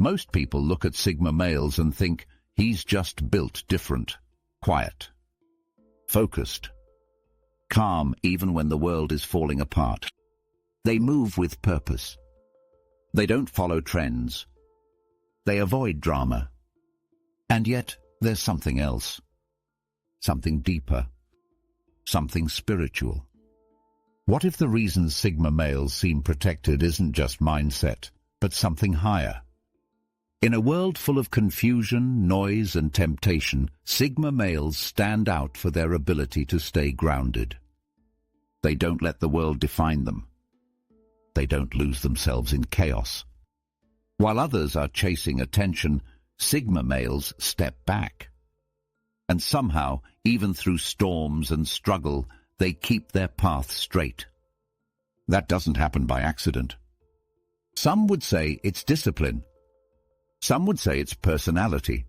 Most people look at Sigma males and think he's just built different, quiet, focused, calm even when the world is falling apart. They move with purpose. They don't follow trends. They avoid drama. And yet, there's something else. Something deeper. Something spiritual. What if the reason Sigma males seem protected isn't just mindset, but something higher? In a world full of confusion, noise, and temptation, Sigma males stand out for their ability to stay grounded. They don't let the world define them. They don't lose themselves in chaos. While others are chasing attention, Sigma males step back. And somehow, even through storms and struggle, they keep their path straight. That doesn't happen by accident. Some would say it's discipline. Some would say it's personality.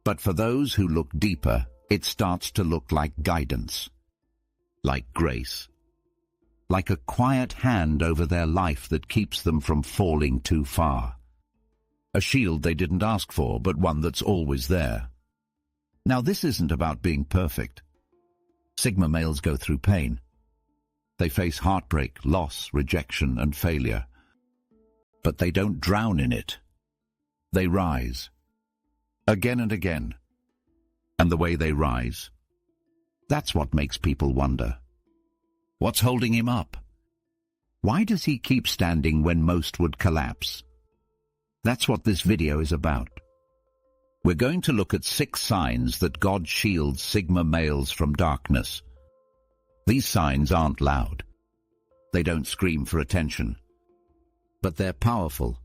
But for those who look deeper, it starts to look like guidance, like grace, like a quiet hand over their life that keeps them from falling too far. A shield they didn't ask for, but one that's always there. Now, this isn't about being perfect. Sigma males go through pain. They face heartbreak, loss, rejection, and failure. But they don't drown in it. They rise. Again and again. And the way they rise, that's what makes people wonder. What's holding him up? Why does he keep standing when most would collapse? That's what this video is about. We're going to look at 6 signs that God shields Sigma males from darkness. These signs aren't loud. They don't scream for attention. But they're powerful.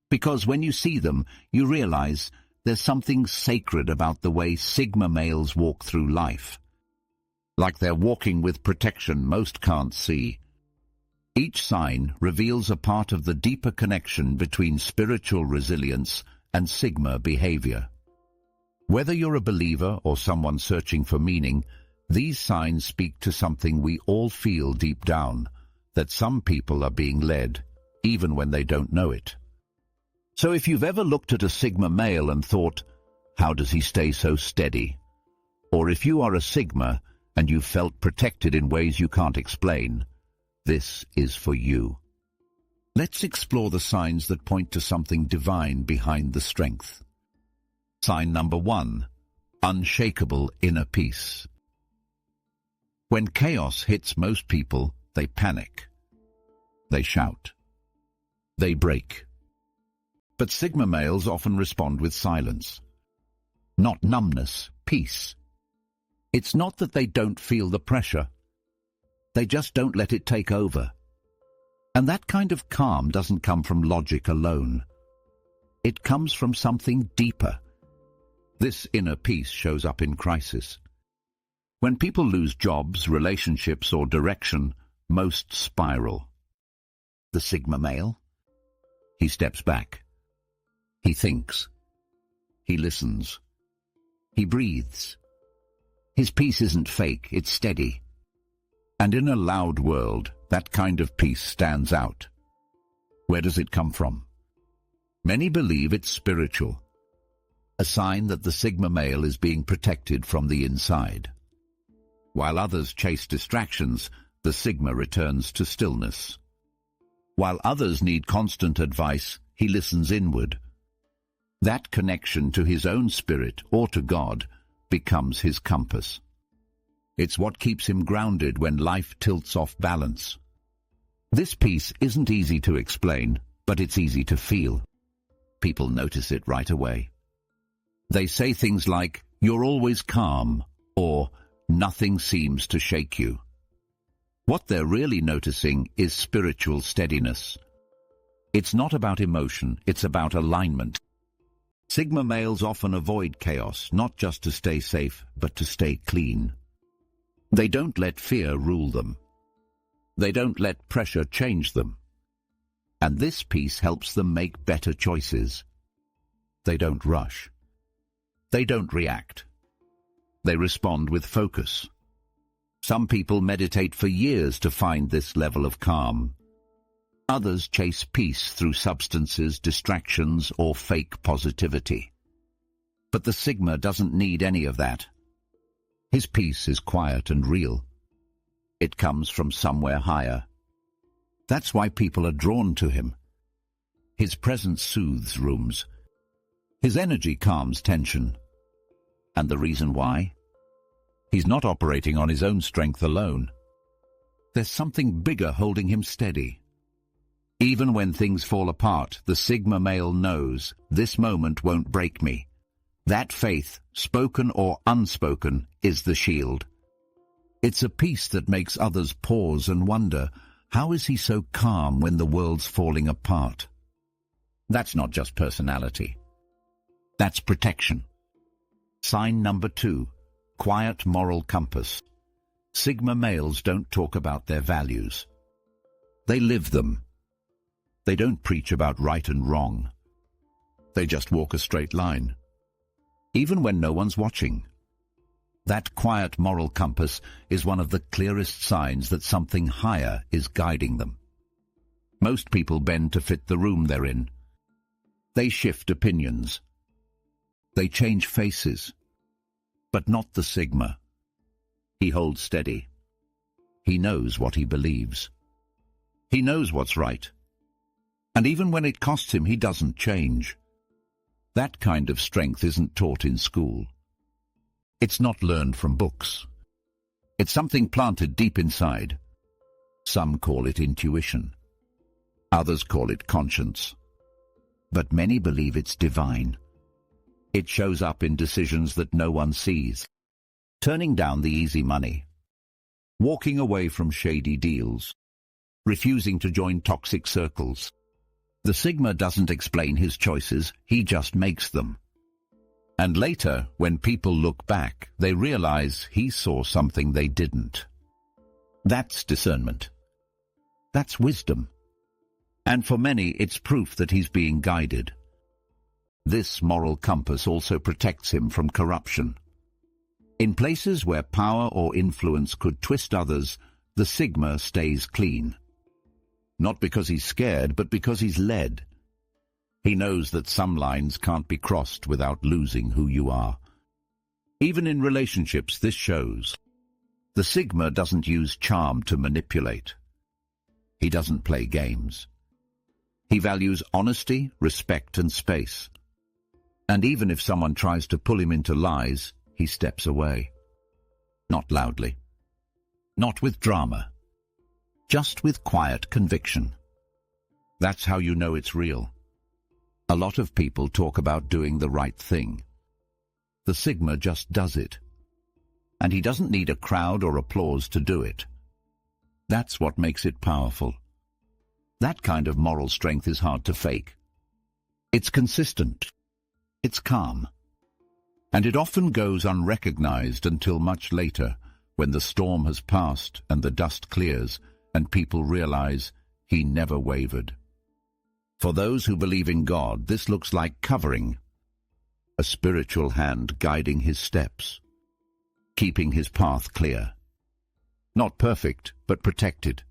Because when you see them, you realize there's something sacred about the way Sigma males walk through life. Like they're walking with protection most can't see. Each sign reveals a part of the deeper connection between spiritual resilience and Sigma behavior. Whether you're a believer or someone searching for meaning, these signs speak to something we all feel deep down, that some people are being led, even when they don't know it. So if you've ever looked at a Sigma male and thought, how does he stay so steady? Or if you are a Sigma and you've felt protected in ways you can't explain, this is for you. Let's explore the signs that point to something divine behind the strength. Sign number 1, unshakable inner peace. When chaos hits most people, they panic. They shout. They break. But Sigma males often respond with silence. Not numbness, peace. It's not that they don't feel the pressure. They just don't let it take over. And that kind of calm doesn't come from logic alone. It comes from something deeper. This inner peace shows up in crisis. When people lose jobs, relationships, or direction, most spiral. The Sigma male? He steps back. He thinks. He listens. He breathes. His peace isn't fake, it's steady. And in a loud world, that kind of peace stands out. Where does it come from? Many believe it's spiritual, a sign that the Sigma male is being protected from the inside. While others chase distractions, the Sigma returns to stillness. While others need constant advice, he listens inward. That connection to his own spirit or to God becomes his compass. It's what keeps him grounded when life tilts off balance. This peace isn't easy to explain, but it's easy to feel. People notice it right away. They say things like, "You're always calm," or "Nothing seems to shake you." What they're really noticing is spiritual steadiness. It's not about emotion, it's about alignment. Sigma males often avoid chaos, not just to stay safe, but to stay clean. They don't let fear rule them. They don't let pressure change them. And this peace helps them make better choices. They don't rush. They don't react. They respond with focus. Some people meditate for years to find this level of calm. Others chase peace through substances, distractions, or fake positivity. But the Sigma doesn't need any of that. His peace is quiet and real. It comes from somewhere higher. That's why people are drawn to him. His presence soothes rooms. His energy calms tension. And the reason why? He's not operating on his own strength alone. There's something bigger holding him steady. Even when things fall apart, the Sigma male knows, this moment won't break me. That faith, spoken or unspoken, is the shield. It's a peace that makes others pause and wonder, how is he so calm when the world's falling apart? That's not just personality. That's protection. Sign number 2, quiet moral compass. Sigma males don't talk about their values. They live them. They don't preach about right and wrong. They just walk a straight line, even when no one's watching. That quiet moral compass is one of the clearest signs that something higher is guiding them. Most people bend to fit the room they're in. They shift opinions. They change faces. But not the Sigma. He holds steady. He knows what he believes. He knows what's right. And even when it costs him, he doesn't change. That kind of strength isn't taught in school. It's not learned from books. It's something planted deep inside. Some call it intuition. Others call it conscience. But many believe it's divine. It shows up in decisions that no one sees. Turning down the easy money. Walking away from shady deals. Refusing to join toxic circles. The Sigma doesn't explain his choices, he just makes them. And later, when people look back, they realize he saw something they didn't. That's discernment. That's wisdom. And for many, it's proof that he's being guided. This moral compass also protects him from corruption. In places where power or influence could twist others, the Sigma stays clean. Not because he's scared, but because he's led. He knows that some lines can't be crossed without losing who you are. Even in relationships, this shows. The Sigma doesn't use charm to manipulate. He doesn't play games. He values honesty, respect, and space. And even if someone tries to pull him into lies, he steps away. Not loudly. Not with drama. Just with quiet conviction. That's how you know it's real. A lot of people talk about doing the right thing. The Sigma just does it. And he doesn't need a crowd or applause to do it. That's what makes it powerful. That kind of moral strength is hard to fake. It's consistent. It's calm. And it often goes unrecognized until much later, when the storm has passed and the dust clears, and people realize he never wavered. For those who believe in God, this looks like covering, a spiritual hand guiding his steps, keeping his path clear. Not perfect, but protected.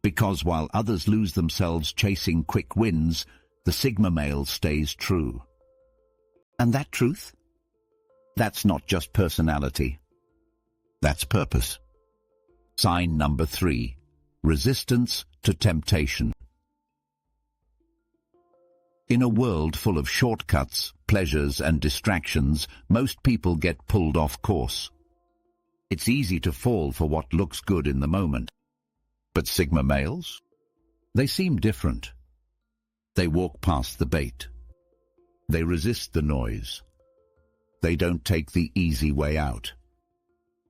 Because while others lose themselves chasing quick wins, the Sigma male stays true. And that truth? That's not just personality. That's purpose. Sign number 3. Resistance to temptation. In a world full of shortcuts, pleasures, and distractions, most people get pulled off course. It's easy to fall for what looks good in the moment. But Sigma males? They seem different. They walk past the bait. They resist the noise. They don't take the easy way out.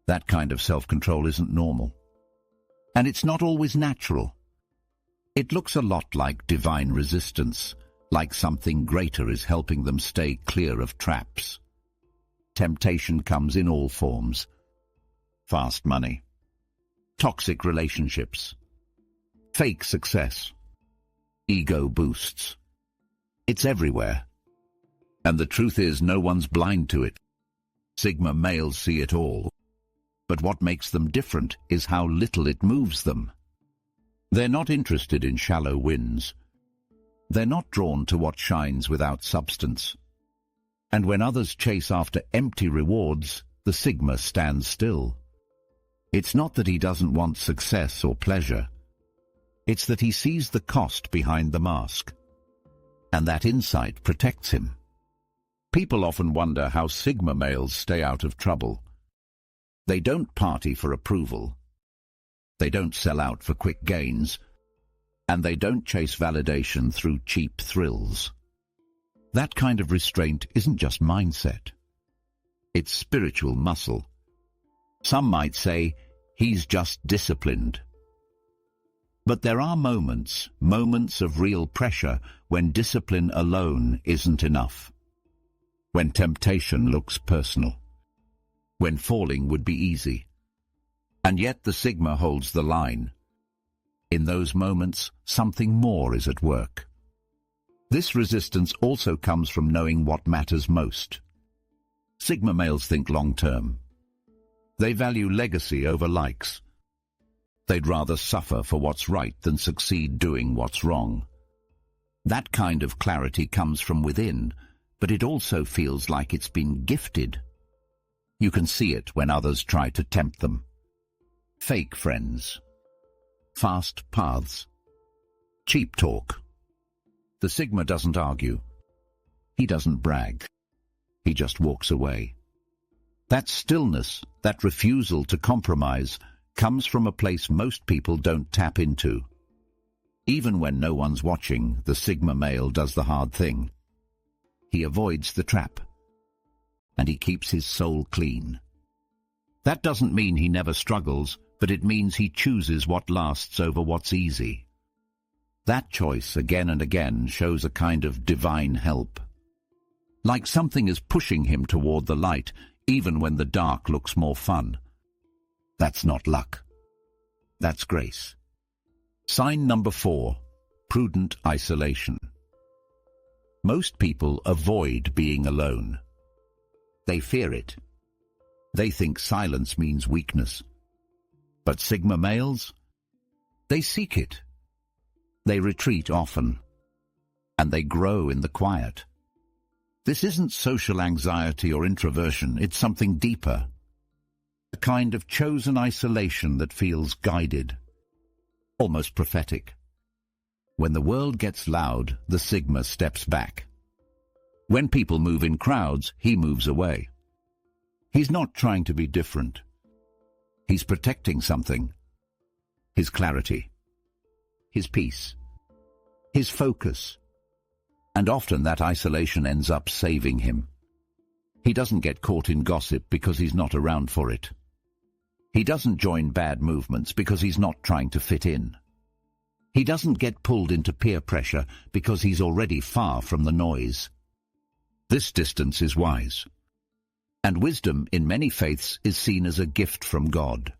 That kind of self-control isn't normal. And it's not always natural. It looks a lot like divine resistance, like something greater is helping them stay clear of traps. Temptation comes in all forms. Fast money. Toxic relationships. Fake success. Ego boosts. It's everywhere. And the truth is, no one's blind to it. Sigma males see it all. But what makes them different is how little it moves them. They're not interested in shallow wins. They're not drawn to what shines without substance. And when others chase after empty rewards, the Sigma stands still. It's not that he doesn't want success or pleasure. It's that he sees the cost behind the mask. And that insight protects him. People often wonder how Sigma males stay out of trouble. They don't party for approval. They don't sell out for quick gains. And they don't chase validation through cheap thrills. That kind of restraint isn't just mindset. It's spiritual muscle. Some might say he's just disciplined. But there are moments of real pressure when discipline alone isn't enough. When temptation looks personal. When falling would be easy. And yet the Sigma holds the line. In those moments, something more is at work. This resistance also comes from knowing what matters most. Sigma males think long-term. They value legacy over likes. They'd rather suffer for what's right than succeed doing what's wrong. That kind of clarity comes from within, but it also feels like it's been gifted. You can see it when others try to tempt them. Fake friends. Fast paths. Cheap talk. The Sigma doesn't argue. He doesn't brag. He just walks away. That stillness, that refusal to compromise, comes from a place most people don't tap into. Even when no one's watching, the Sigma male does the hard thing. He avoids the trap. And he keeps his soul clean. That doesn't mean he never struggles, but it means he chooses what lasts over what's easy. That choice, again and again, shows a kind of divine help. Like something is pushing him toward the light, even when the dark looks more fun. That's not luck. That's grace. Sign number 4, prudent isolation. Most people avoid being alone. They fear it. They think silence means weakness. But Sigma males? They seek it. They retreat often. And they grow in the quiet. This isn't social anxiety or introversion, it's something deeper. A kind of chosen isolation that feels guided, almost prophetic. When the world gets loud, the Sigma steps back. When people move in crowds, he moves away. He's not trying to be different. He's protecting something. His clarity. His peace. His focus. And often that isolation ends up saving him. He doesn't get caught in gossip because he's not around for it. He doesn't join bad movements because he's not trying to fit in. He doesn't get pulled into peer pressure because he's already far from the noise. This distance is wise. And wisdom in many faiths is seen as a gift from God.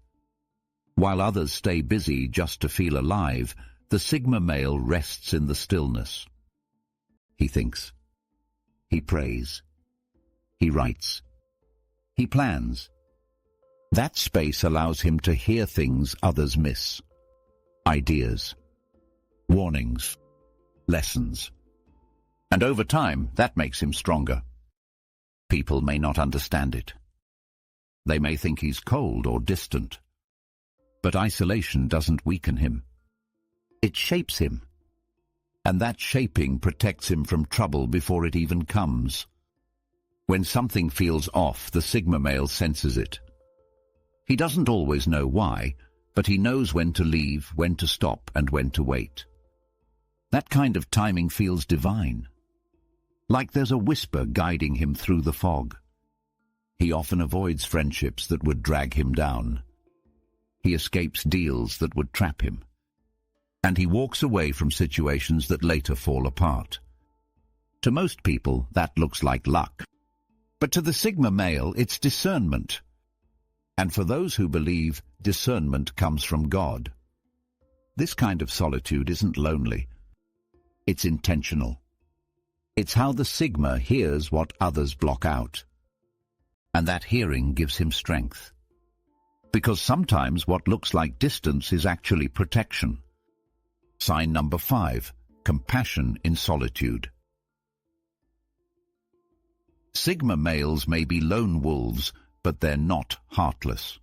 While others stay busy just to feel alive, the Sigma male rests in the stillness. He thinks. He prays. He writes. He plans. That space allows him to hear things others miss. Ideas. Warnings. Lessons. And over time, that makes him stronger. People may not understand it. They may think he's cold or distant. But isolation doesn't weaken him. It shapes him. And that shaping protects him from trouble before it even comes. When something feels off, the Sigma male senses it. He doesn't always know why, but he knows when to leave, when to stop, and when to wait. That kind of timing feels divine. Like there's a whisper guiding him through the fog. He often avoids friendships that would drag him down. He escapes deals that would trap him. And he walks away from situations that later fall apart. To most people, that looks like luck. But to the Sigma male, it's discernment. And for those who believe, discernment comes from God. This kind of solitude isn't lonely. It's intentional. It's how the Sigma hears what others block out. And that hearing gives him strength. Because sometimes what looks like distance is actually protection. Sign number 5. Compassion in solitude. Sigma males may be lone wolves, but they're not heartless.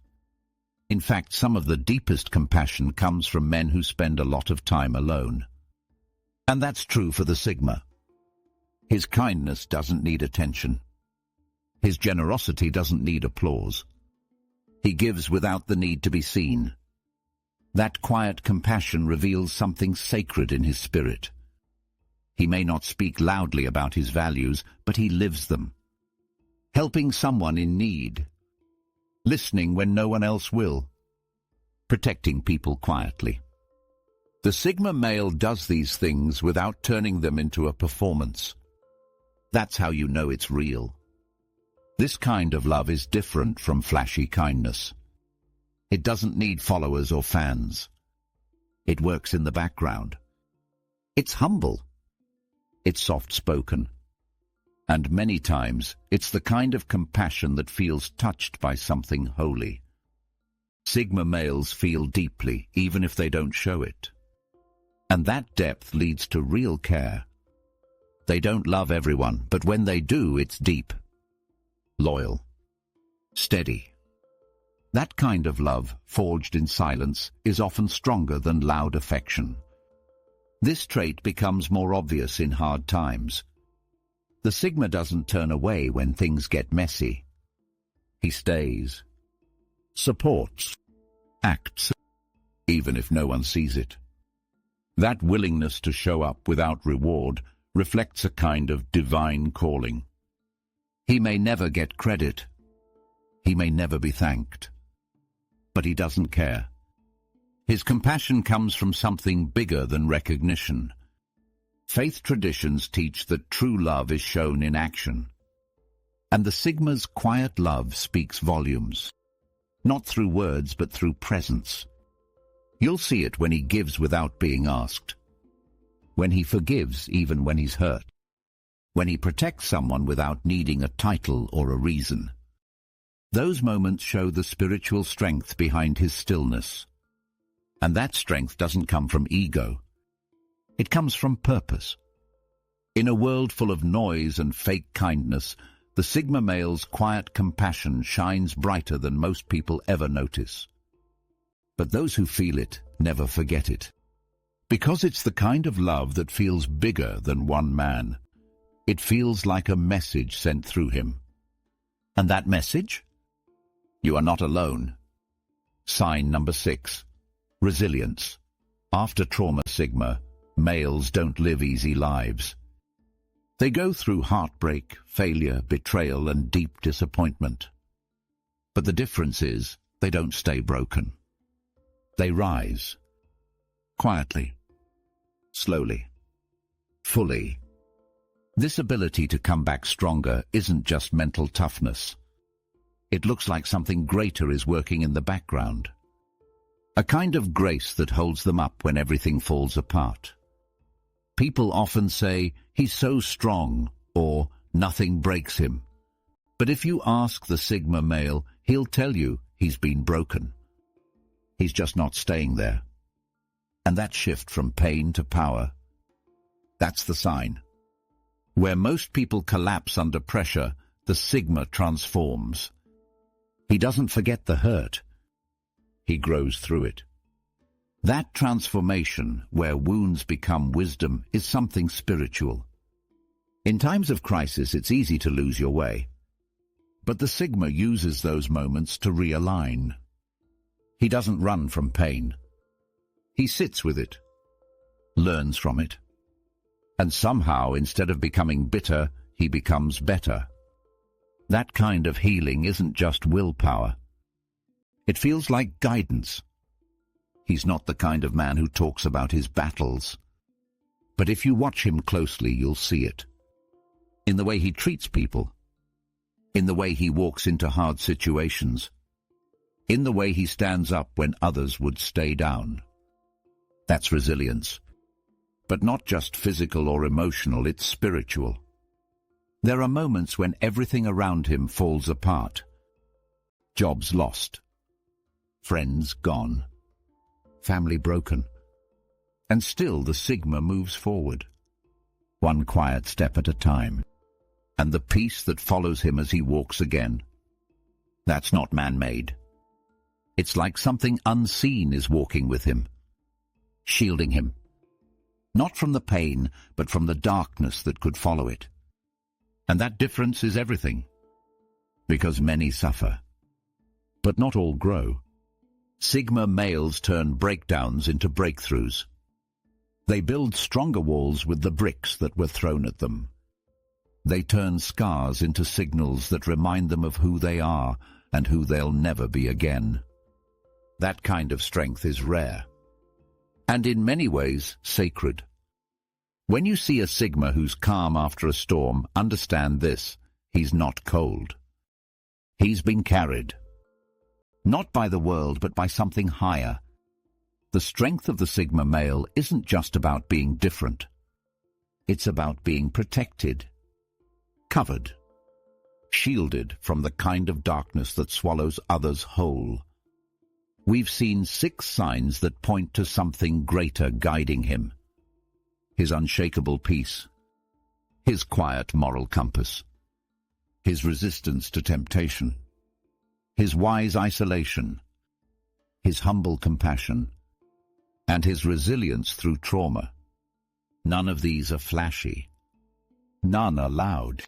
In fact, some of the deepest compassion comes from men who spend a lot of time alone. And that's true for the Sigma. His kindness doesn't need attention. His generosity doesn't need applause. He gives without the need to be seen. That quiet compassion reveals something sacred in his spirit. He may not speak loudly about his values, but he lives them. Helping someone in need. Listening when no one else will. Protecting people quietly. The Sigma male does these things without turning them into a performance. That's how you know it's real. This kind of love is different from flashy kindness. It doesn't need followers or fans. It works in the background. It's humble. It's soft-spoken. And many times, it's the kind of compassion that feels touched by something holy. Sigma males feel deeply, even if they don't show it. And that depth leads to real care. They don't love everyone, but when they do, it's deep. Loyal. Steady. That kind of love, forged in silence, is often stronger than loud affection. This trait becomes more obvious in hard times. The Sigma doesn't turn away when things get messy. He stays. Supports. Acts. Even if no one sees it. That willingness to show up without reward reflects a kind of divine calling. He may never get credit. He may never be thanked. But he doesn't care. His compassion comes from something bigger than recognition. Faith traditions teach that true love is shown in action. And the Sigma's quiet love speaks volumes. Not through words, but through presence. You'll see it when he gives without being asked. When he forgives even when he's hurt. When he protects someone without needing a title or a reason. Those moments show the spiritual strength behind his stillness. And that strength doesn't come from ego. It comes from purpose. In a world full of noise and fake kindness, the Sigma male's quiet compassion shines brighter than most people ever notice. But those who feel it never forget it. Because it's the kind of love that feels bigger than one man. It feels like a message sent through him. And that message? You are not alone. Sign number 6. Resilience. After trauma Sigma, males don't live easy lives. They go through heartbreak, failure, betrayal, and deep disappointment. But the difference is, they don't stay broken. They rise. Quietly. Slowly. Fully. This ability to come back stronger isn't just mental toughness. It looks like something greater is working in the background. A kind of grace that holds them up when everything falls apart. People often say, he's so strong, or nothing breaks him. But if you ask the Sigma male, he'll tell you he's been broken. He's just not staying there. And that shift from pain to power, that's the sign. Where most people collapse under pressure, the Sigma transforms. He doesn't forget the hurt. He grows through it. That transformation, where wounds become wisdom, is something spiritual. In times of crisis, it's easy to lose your way. But the Sigma uses those moments to realign. He doesn't run from pain. He sits with it, learns from it. And somehow, instead of becoming bitter, he becomes better. That kind of healing isn't just willpower. It feels like guidance. He's not the kind of man who talks about his battles. But if you watch him closely, you'll see it. In the way he treats people. In the way he walks into hard situations. In the way he stands up when others would stay down. That's resilience. But not just physical or emotional, it's spiritual. There are moments when everything around him falls apart. Jobs lost. Friends gone. Family broken. And still the Sigma moves forward, one quiet step at a time, and the peace that follows him as he walks again. That's not man-made. It's like something unseen is walking with him, shielding him, not from the pain, but from the darkness that could follow it. And that difference is everything, because many suffer, but not all grow. Sigma males turn breakdowns into breakthroughs. They build stronger walls with the bricks that were thrown at them. They turn scars into signals that remind them of who they are and who they'll never be again. That kind of strength is rare, and in many ways sacred. When you see a Sigma who's calm after a storm, understand this: he's not cold. He's been carried, not by the world, but by something higher. The strength of the Sigma male isn't just about being different. It's about being protected, covered, shielded from the kind of darkness that swallows others whole. We've seen 6 signs that point to something greater guiding him: his unshakable peace, his quiet moral compass, his resistance to temptation, his wise isolation, his humble compassion, and his resilience through trauma. None of these are flashy. None are loud.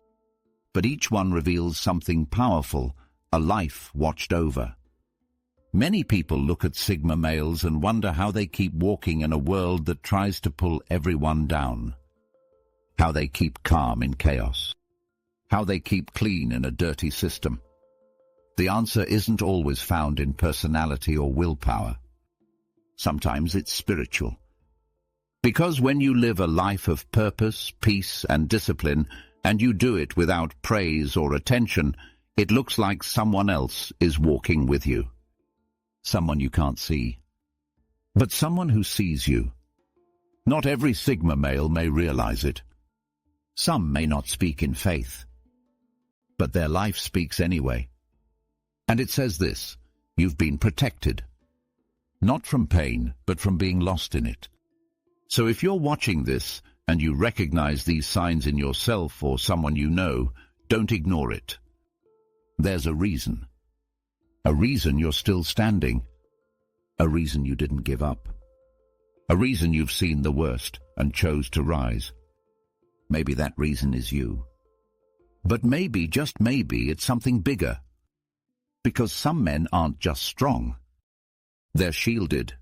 But each one reveals something powerful, a life watched over. Many people look at Sigma males and wonder how they keep walking in a world that tries to pull everyone down. How they keep calm in chaos. How they keep clean in a dirty system. The answer isn't always found in personality or willpower. Sometimes it's spiritual. Because when you live a life of purpose, peace, and discipline, and you do it without praise or attention, it looks like someone else is walking with you. Someone you can't see, but someone who sees you. Not every Sigma male may realize it. Some may not speak in faith, but their life speaks anyway. And it says this: you've been protected. Not from pain, but from being lost in it. So if you're watching this and you recognize these signs in yourself or someone you know, don't ignore it. There's a reason. A reason you're still standing. A reason you didn't give up. A reason you've seen the worst and chose to rise. Maybe that reason is you. But maybe, just maybe, it's something bigger. Because some men aren't just strong. They're shielded,